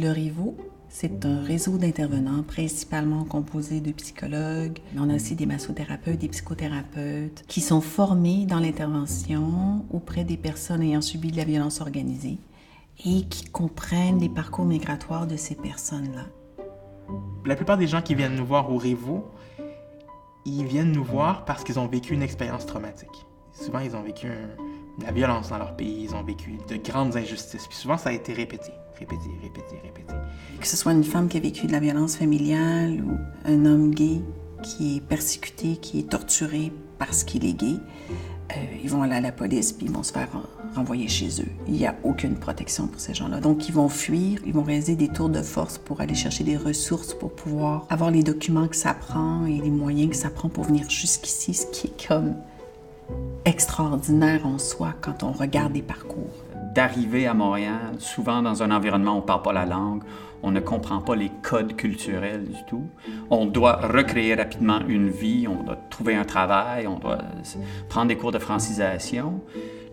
Le RIVO, c'est un réseau d'intervenants principalement composé de psychologues. On a aussi des massothérapeutes, des psychothérapeutes qui sont formés dans l'intervention auprès des personnes ayant subi de la violence organisée et qui comprennent les parcours migratoires de ces personnes-là. La plupart des gens qui viennent nous voir au RIVO, ils viennent nous voir parce qu'ils ont vécu une expérience traumatique. Souvent, ils ont vécu de la violence dans leur pays, ils ont vécu de grandes injustices. Puis souvent, ça a été répété. Que ce soit une femme qui a vécu de la violence familiale ou un homme gay qui est persécuté, qui est torturé parce qu'il est gay, ils vont aller à la police puis ils vont se faire renvoyer chez eux. Il n'y a aucune protection pour ces gens-là. Donc, ils vont fuir, ils vont réaliser des tours de force pour aller chercher des ressources pour pouvoir avoir les documents que ça prend et les moyens que ça prend pour venir jusqu'ici, ce qui est comme extraordinaire en soi quand on regarde des parcours. D'arriver à Montréal, souvent dans un environnement où on ne parle pas la langue, on ne comprend pas les codes culturels du tout. On doit recréer rapidement une vie, on doit trouver un travail, on doit prendre des cours de francisation.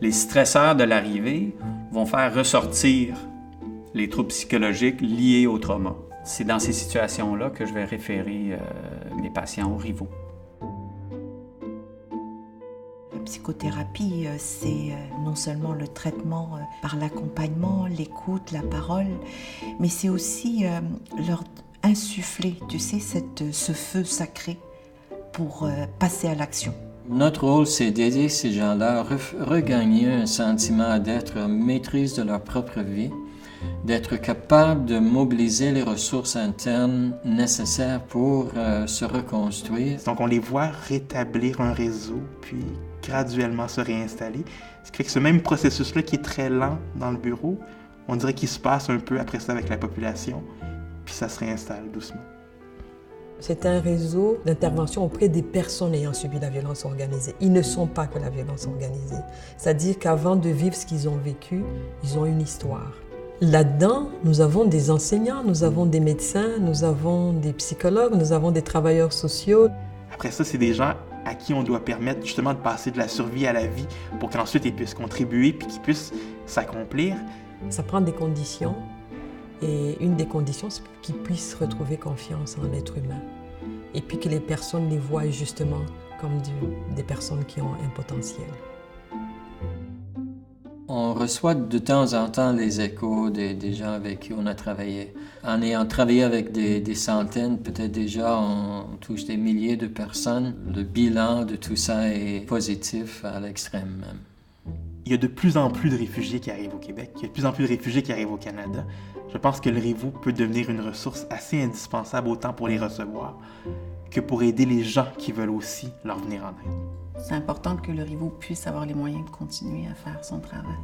Les stresseurs de l'arrivée vont faire ressortir les troubles psychologiques liés au trauma. C'est dans ces situations-là que je vais référer mes patients au RIVO. La psychothérapie, c'est non seulement le traitement par l'accompagnement, l'écoute, la parole, mais c'est aussi leur insuffler, tu sais, ce feu sacré pour passer à l'action. Notre rôle, c'est d'aider ces gens-là à regagner un sentiment d'être en maîtrise de leur propre vie, d'être capable de mobiliser les ressources internes nécessaires pour se reconstruire. Donc, on les voit rétablir un réseau, puis graduellement se réinstaller. Ce qui fait que ce même processus-là, qui est très lent dans le bureau, on dirait qu'il se passe un peu après ça avec la population, puis ça se réinstalle doucement. C'est un réseau d'intervention auprès des personnes ayant subi la violence organisée. Ils ne sont pas que la violence organisée. C'est-à-dire qu'avant de vivre ce qu'ils ont vécu, ils ont une histoire. Là-dedans, nous avons des enseignants, nous avons des médecins, nous avons des psychologues, nous avons des travailleurs sociaux. Après ça, c'est des gens à qui on doit permettre justement de passer de la survie à la vie pour qu'ensuite ils puissent contribuer puis qu'ils puissent s'accomplir. Ça prend des conditions et une des conditions, c'est qu'ils puissent retrouver confiance en l'être humain et puis que les personnes les voient justement comme des personnes qui ont un potentiel. On reçoit de temps en temps les échos des gens avec qui on a travaillé. En ayant travaillé avec des centaines, peut-être déjà on touche des milliers de personnes. Le bilan de tout ça est positif à l'extrême même. Il y a de plus en plus de réfugiés qui arrivent au Québec, il y a de plus en plus de réfugiés qui arrivent au Canada. Je pense que le RIVO peut devenir une ressource assez indispensable autant pour les recevoir que pour aider les gens qui veulent aussi leur venir en aide. C'est important que le RIVO puisse avoir les moyens de continuer à faire son travail.